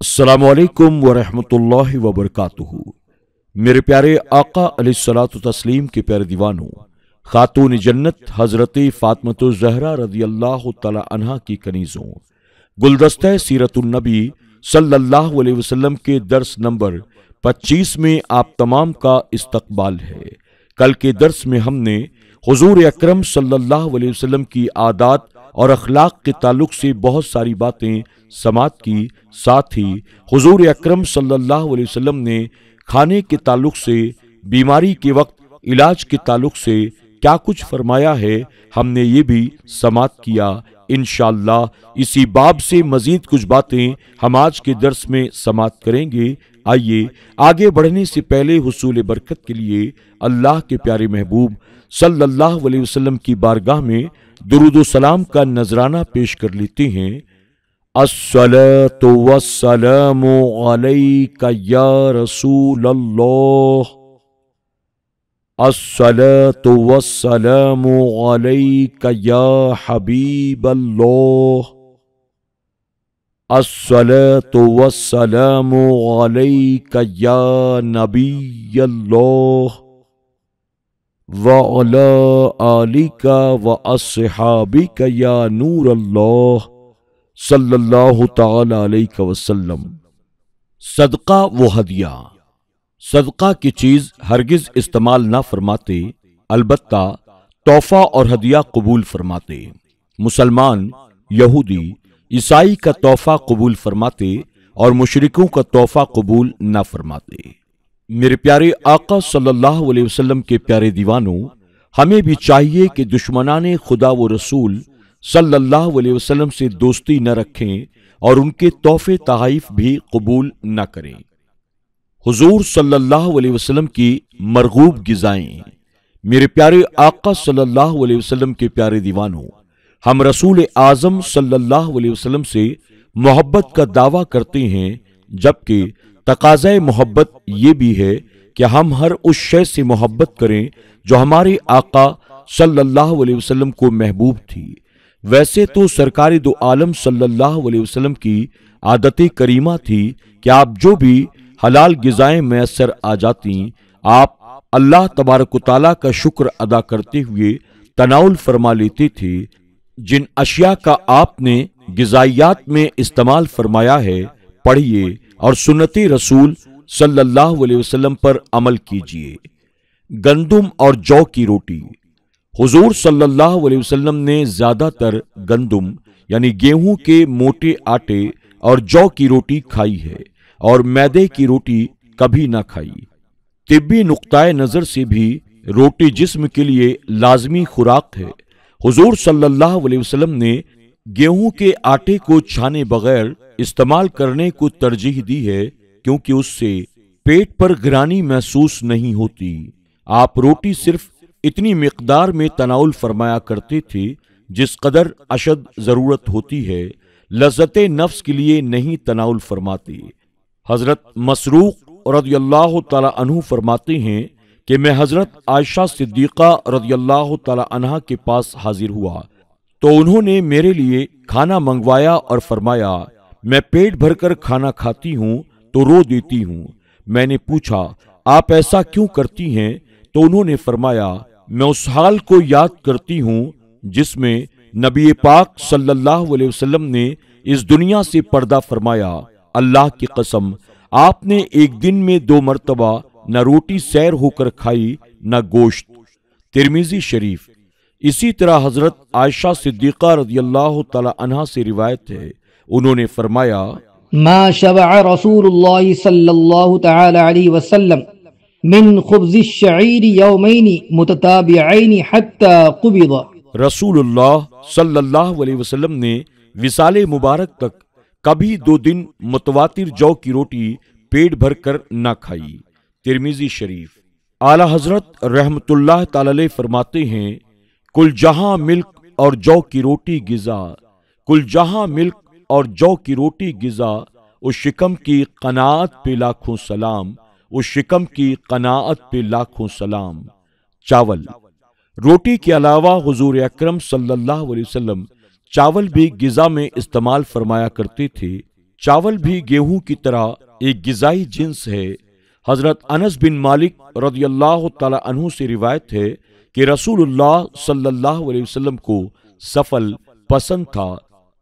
السلام علیکم ورحمۃ اللہ وبرکاتہ۔ میرے پیارے آقا علیہ الصلوۃ والتسلیم کے پیارے دیوانوں، خاتون جنت حضرت فاطمۃ الزہرا رضی اللہ تعالی عنہا کی کنیزوں، گلدستہ سیرت النبی صلی اللہ علیہ وسلم کے درس نمبر 25 میں آپ تمام کا استقبال ہے۔ کل کے درس میں ہم نے حضور اکرم صلی اللہ علیہ وسلم کی عادات اور اخلاق کے تعلق سے بہت ساری باتیں سماعت کی، ساتھ ہی حضور اکرم صلی اللہ علیہ وسلم نے کھانے کے تعلق سے، بیماری کے وقت علاج کے تعلق سے کیا کچھ فرمایا ہے، ہم نے یہ بھی سماعت کیا۔ انشاءاللہ اسی باب سے مزید کچھ باتیں ہم آج کے درس میں سماعت کریں گے۔ آئیے آگے بڑھنے سے پہلے حصول برکت کے لیے اللہ کے پیارے محبوب صلی اللہ علیہ وسلم کی بارگاہ میں درود و سلام کا نذرانہ پیش کر لیتے ہیں۔ الصلاۃ والسلام علیک یا رسول اللہ، الصلاۃ والسلام علیک یا حبیب اللہ، الصلاۃ والسلام علیک یا نبی اللہ، وعلی آلک واصحابک یا نور اللہ صلی اللہ تعالی علیہ وسلم۔ صدقہ و ہدیہ، صدقہ کی چیز ہرگز استعمال نہ فرماتے، البتہ تحفہ اور ہدیہ قبول فرماتے۔ مسلمان، یہودی، عیسائی کا تحفہ قبول فرماتے اور مشرکوں کا تحفہ قبول نہ فرماتے۔ میرے پیارے آقا صلی اللہ علیہ وسلم کے پیارے دیوانوں، ہمیں بھی چاہیے کہ دشمنان خدا و رسول صلی اللہ علیہ وسلم سے دوستی نہ رکھیں اور ان کے تحفے تحائف بھی قبول نہ کریں۔ حضور صلی اللہ علیہ وسلم کی مرغوب غذائیں، میرے پیارے آقا صلی اللہ علیہ وسلم کے پیارے دیوانوں، ہم رسول اعظم صلی اللہ علیہ وسلم سے محبت کا دعویٰ کرتے ہیں، جبکہ تقاضۂ محبت یہ بھی ہے کہ ہم ہر اس شے سے محبت کریں جو ہمارے آقا صلی اللہ علیہ وسلم کو محبوب تھی۔ ویسے تو سرکار دو عالم صلی اللہ علیہ وسلم کی عادت کریمہ تھی کہ آپ جو بھی حلال غذائیں میسر آ جاتی، آپ اللہ تبارک و تعالیٰ کا شکر ادا کرتے ہوئے تناول فرما لیتے تھے۔ جن اشیاء کا آپ نے غذائیات میں استعمال فرمایا ہے، پڑھیے اور سنت رسول صلی اللہ علیہ وسلم پر عمل کیجیے۔ گندم اور جو کی روٹی، حضور صلی اللہ علیہ وسلم نے زیادہ تر گندم یعنی گیہوں کے موٹے آٹے اور جو کی روٹی کھائی ہے اور میدے کی روٹی کبھی نہ کھائی۔ طبی نقطۂ نظر سے بھی روٹی جسم کے لیے لازمی خوراک ہے۔ حضور صلی اللہ علیہ وسلم نے گیہوں کے آٹے کو چھانے بغیر استعمال کرنے کو ترجیح دی ہے، کیونکہ اس سے پیٹ پر گرانی محسوس نہیں ہوتی۔ آپ روٹی صرف اتنی مقدار میں تناول فرمایا کرتے تھے جس قدر اشد ضرورت ہوتی ہے، لذت نفس کے لیے نہیں تناول فرماتے۔ حضرت مسروق رضی اللہ تعالی عنہ فرماتے ہیں کہ میں حضرت عائشہ صدیقہ رضی اللہ تعالی عنہا کے پاس حاضر ہوا تو انہوں نے میرے لیے کھانا منگوایا اور فرمایا، میں پیٹ بھر کر کھانا کھاتی ہوں تو رو دیتی ہوں۔ میں نے پوچھا، آپ ایسا کیوں کرتی ہیں؟ تو انہوں نے فرمایا، میں اس حال کو یاد کرتی ہوں جس میں نبی پاک صلی اللہ علیہ وسلم نے اس دنیا سے پردہ فرمایا۔ اللہ کی قسم، آپ نے ایک دن میں 2 مرتبہ نہ روٹی سیر ہو کر کھائی نہ گوشت۔ ترمذی شریف۔ اسی طرح حضرت عائشہ صدیقہ رضی اللہ تعالی عنہا سے روایت ہے، انہوں نے فرمایا، ما شبع رسول اللہ صلی اللہ تعالی علیہ وسلم من خبز الشعیر یومین متتابعین حتی قبض۔ رسول اللہ صلی اللہ علیہ وسلم نے وصال مبارک تک کبھی 2 دن متواتر جو کی روٹی پیٹ بھر کر نہ کھائی۔ ترمذی شریف۔ اعلی حضرت رحمت اللہ تعالی علیہ فرماتے ہیں، کل جہاں ملک اور جو کی روٹی غذا، کل جہاں ملک اور جو کی روٹی غذا، اس شکم کی قناعت پہ لاکھوں سلام، اس شکم کی قناعت پہ لاکھوں سلام۔ چاول، روٹی کے علاوہ حضور اکرم صلی اللہ علیہ وسلم چاول بھی غذا میں استعمال فرمایا کرتے تھے۔ چاول بھی گیہوں کی طرح ایک غذائی جنس ہے۔ حضرت انس بن مالک رضی اللہ تعالی عنہ سے روایت ہے کہ رسول اللہ صلی اللہ علیہ وسلم کو سفل پسند تھا۔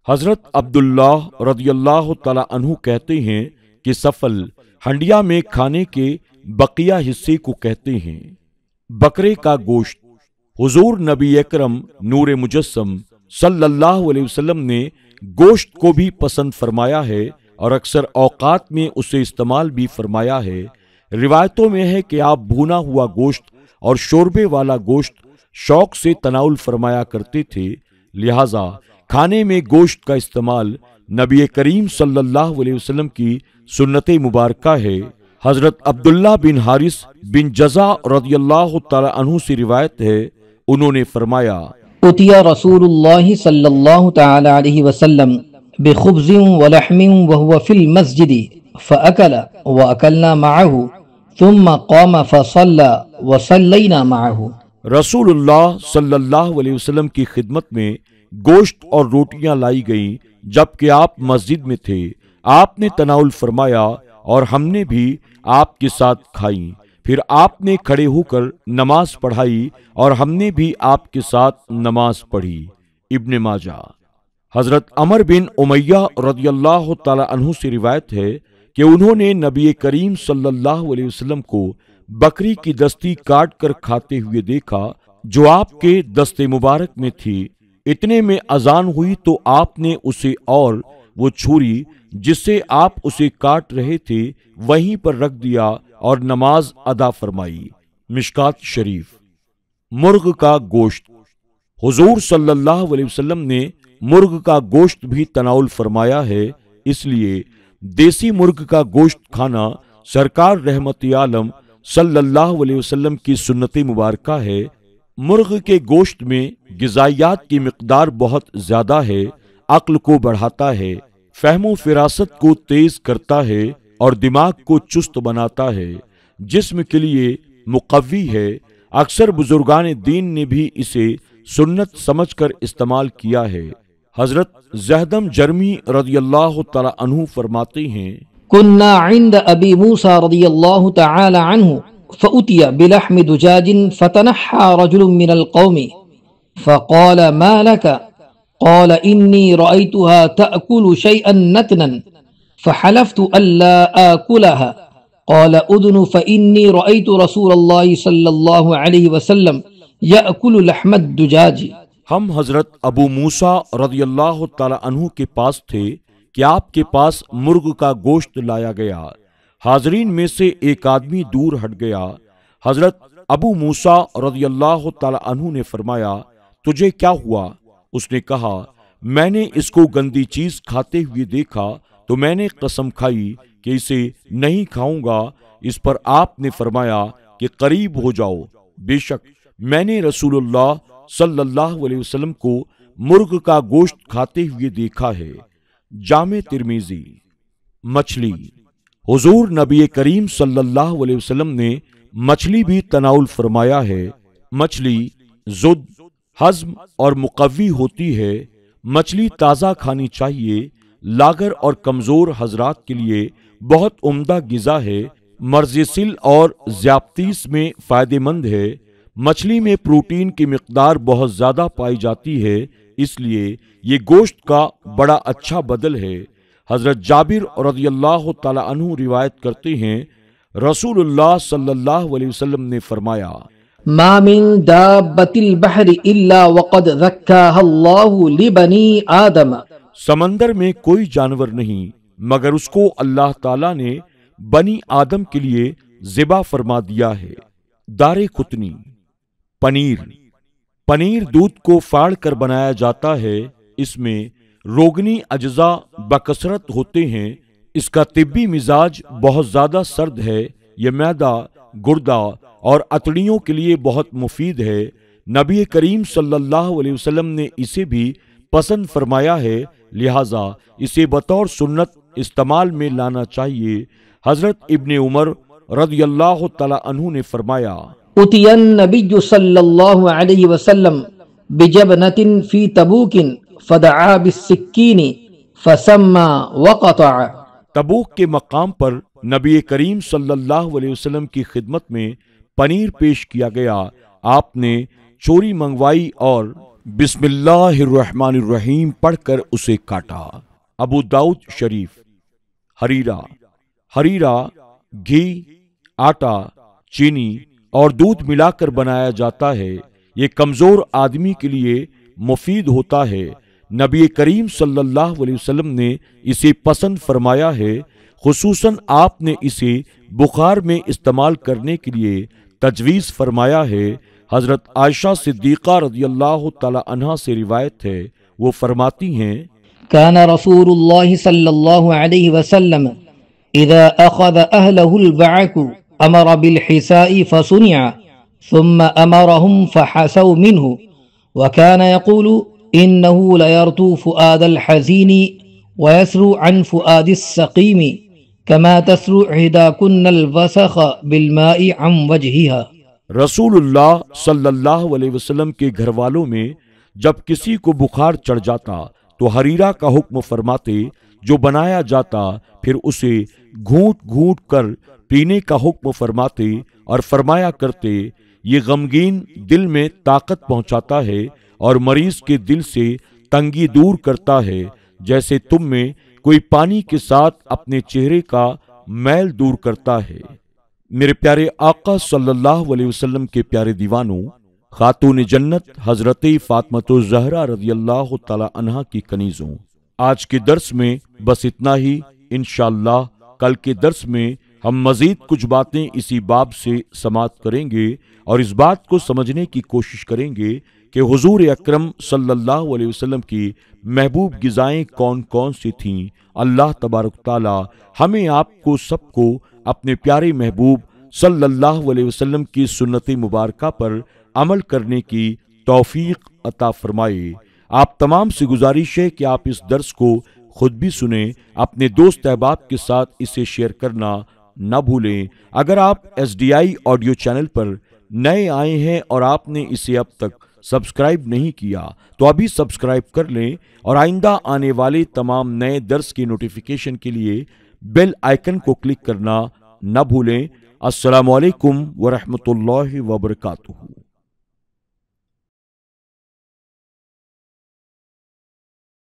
حضرت عبداللہ رضی اللہ تعالی عنہ کہتے ہیں کہ سفل ہنڈیا میں کھانے کے بقیہ حصے کو کہتے ہیں۔ بکرے کا گوشت، حضور نبی اکرم نور مجسم صلی اللہ علیہ وسلم نے گوشت کو بھی پسند فرمایا ہے اور اکثر اوقات میں اسے استعمال بھی فرمایا ہے۔ روایتوں میں ہے کہ آپ بھونا ہوا گوشت اور شوربے والا گوشت شوق سے تناول فرمایا کرتے تھے، لہذا کھانے میں گوشت کا استعمال نبی کریم صلی اللہ علیہ وسلم کی سنت مبارکہ ہے۔ حضرت عبداللہ بن حارث بن جزا رضی اللہ تعالی عنہ سے روایت ہے، انہوں نے فرمایا اتیا رسول اللہ صلی اللہ تعالی علیہ وسلم بخبز ولحم وهو في المسجد فأكل وأكلنا معه ثم قام فصلى وصلينا معه۔ رسول اللہ صلی اللہ علیہ وسلم کی خدمت میں گوشت اور روٹیاں لائی گئیں جبکہ آپ مسجد میں تھے، آپ نے تناول فرمایا اور ہم نے بھی آپ کے ساتھ کھائیں، پھر آپ نے کھڑے ہو کر نماز پڑھائی اور ہم نے بھی آپ کے ساتھ نماز پڑھی۔ ابن ماجہ۔ حضرت عمر بن امیہ رضی اللہ تعالی عنہ سے روایت ہے کہ انہوں نے نبی کریم صلی اللہ علیہ وسلم کو بکری کی دستی کاٹ کر کھاتے ہوئے دیکھا جو آپ کے دست مبارک میں تھی۔ اتنے میں اذان ہوئی تو آپ نے اسے اور وہ چھری جس سے آپ اسے کاٹ رہے تھے وہیں پر رکھ دیا اور نماز ادا فرمائی۔ مشکات شریف۔ مرغ کا گوشت، حضور صلی اللہ علیہ وسلم نے مرغ کا گوشت بھی تناول فرمایا ہے، اس لیے دیسی مرغ کا گوشت کھانا سرکار رحمت عالم صلی اللہ علیہ وسلم کی سنت مبارکہ ہے۔ مرغ کے گوشت میں غذائیات کی مقدار بہت زیادہ ہے، عقل کو بڑھاتا ہے، فہم و فراست کو تیز کرتا ہے اور دماغ کو چست بناتا ہے، جسم کے لیے مقوی ہے۔ اکثر بزرگان دین نے بھی اسے سنت سمجھ کر استعمال کیا ہے۔ حضرت زہدم جرمی رضی اللہ تعالی عنہ فرماتے ہیں كنا عند ابی موسیٰ رضی اللہ تعالی عنہ فأتي بلحم دجاج فتنحى رجل من القوم فقال ما لك قال إني رأيتها تأكل شيئا نتنا فحلفت ألا آكلها قال أذن فإني رأيت رسول الله صلى الله عليه وسلم يأكل لحم الدجاج۔ ہم حضرت ابو موسیٰ رضی اللہ تعالی عنہ کے پاس تھے کہ آپ کے پاس مرغ کا گوشت لایا گیا۔ حاضرین میں سے ایک آدمی دور ہٹ گیا۔ حضرت ابو موسیٰ رضی اللہ تعالی عنہ نے فرمایا تجھے کیا ہوا؟ اس نے کہا میں نے اس کو گندی چیز کھاتے ہوئے دیکھا تو میں نے قسم کھائی کہ اسے نہیں کھاؤں گا۔ اس پر آپ نے فرمایا کہ قریب ہو جاؤ، بے شک میں نے رسول اللہ صلی اللہ علیہ وسلم کو مرغ کا گوشت کھاتے ہوئے دیکھا ہے۔ جامع ترمذی۔ مچھلی، حضور نبی کریم صلی اللہ علیہ وسلم نے مچھلی بھی تناول فرمایا ہے۔ مچھلی زد، ہضم اور مقوی ہوتی ہے۔ مچھلی تازہ کھانی چاہیے۔ لاگر اور کمزور حضرات کے لیے بہت عمدہ غذا ہے۔ مرض سل اور ذیابطیس میں فائدہ مند ہے۔ مچھلی میں پروٹین کی مقدار بہت زیادہ پائی جاتی ہے، اس لیے یہ گوشت کا بڑا اچھا بدل ہے۔ حضرت جابر رضی اللہ تعالی عنہ روایت کرتے ہیں رسول اللہ صلی اللہ علیہ وسلم نے فرمایا ما من دابت البحر الا وقد ذکاها اللہ لبنی آدم۔ سمندر میں کوئی جانور نہیں مگر اس کو اللہ تعالیٰ نے بنی آدم کے لیے ذبح فرما دیا ہے۔ دار قطنی۔ پنیر دودھ کو پھاڑ کر بنایا جاتا ہے، اس میں روگنی اجزاء بکثرت ہوتے ہیں، اس کا طبی مزاج بہت زیادہ سرد ہے، یہ معدہ، گردہ اور اتڑیوں کے لیے بہت مفید ہے۔ نبی کریم صلی اللہ علیہ وسلم نے اسے بھی پسند فرمایا ہے، لہذا اسے بطور سنت استعمال میں لانا چاہیے۔ حضرت ابن عمر رضی اللہ تعالی عنہ نے فرمایا اتی النبی صلی اللہ علیہ وسلم بجبنۃ فی تبوک فدعا بالسکین فسمى وقطع۔ تبوک کے مقام پر نبی کریم صلی اللہ علیہ وسلم کی خدمت میں پنیر پیش کیا گیا، آپ نے چوری منگوائی اور بسم اللہ الرحمن الرحیم پڑھ کر اسے کاٹا۔ ابو داؤد شریف۔ ہریرہ گھی، آٹا، چینی اور دودھ ملا کر بنایا جاتا ہے، یہ کمزور آدمی کے لیے مفید ہوتا ہے۔ نبی کریم صلی اللہ علیہ وسلم نے اسے پسند فرمایا ہے، خصوصاً آپ نے اسے بخار میں استعمال کرنے کے لیے تجویز فرمایا ہے۔ حضرت عائشہ صدیقہ رضی اللہ تعالی عنہا سے روایت ہے، وہ فرماتی ہیں كان رسول الله صلى الله عليه وسلم إذا أخذ أهله البعك أمر بالحساء فصنع ثم أمرهم فحسوا منه، وكان يقول إنه ليرتو فؤاد الحزين ويسرو عن فؤاد السقيم كما تسرو إحداكن الوسخ بالماء عن وجهها۔ رسول اللہ صلی اللہ علیہ وسلم کے گھر والوں میں جب کسی کو بخار چڑھ جاتا تو حریرہ کا حکم فرماتے، جو بنایا جاتا، پھر اسے گھونٹ گھونٹ کر پینے کا حکم فرماتے اور فرمایا کرتے، یہ غمگین دل میں طاقت پہنچاتا ہے اور مریض کے دل سے تنگی دور کرتا ہے، جیسے تم میں کوئی پانی کے ساتھ اپنے چہرے کا میل دور کرتا ہے۔ میرے پیارے آقا صلی اللہ علیہ وسلم کے پیارے دیوانوں، خاتون جنت حضرت فاطمہ الزہرا رضی اللہ تعالی عنہا کی کنیزوں، آج کے درس میں بس اتنا ہی۔ انشاءاللہ کل کے درس میں ہم مزید کچھ باتیں اسی باب سے سماعت کریں گے اور اس بات کو سمجھنے کی کوشش کریں گے کہ حضور اکرم صلی اللہ علیہ وسلم کی محبوب غذائیں کون کون سی تھیں۔ اللہ تبارک تعالی ہمیں آپ کو سب کو اپنے پیارے محبوب صلی اللہ علیہ وسلم کی سنت مبارکہ پر عمل کرنے کی توفیق عطا فرمائے۔ آپ تمام سے گزارش ہے کہ آپ اس درس کو خود بھی سنیں، اپنے دوست احباب کے ساتھ اسے شیئر کرنا نہ بھولیں۔ اگر آپ SDI آڈیو چینل پر نئے آئے ہیں اور آپ نے اسے اب تک سبسکرائب نہیں کیا تو ابھی سبسکرائب کر لیں اور آئندہ آنے والے تمام نئے درس کی نوٹیفیکیشن کے لیے بیل آئیکن کو کلک کرنا نہ بھولیں۔ السلام علیکم ورحمۃ اللہ وبرکاتہ۔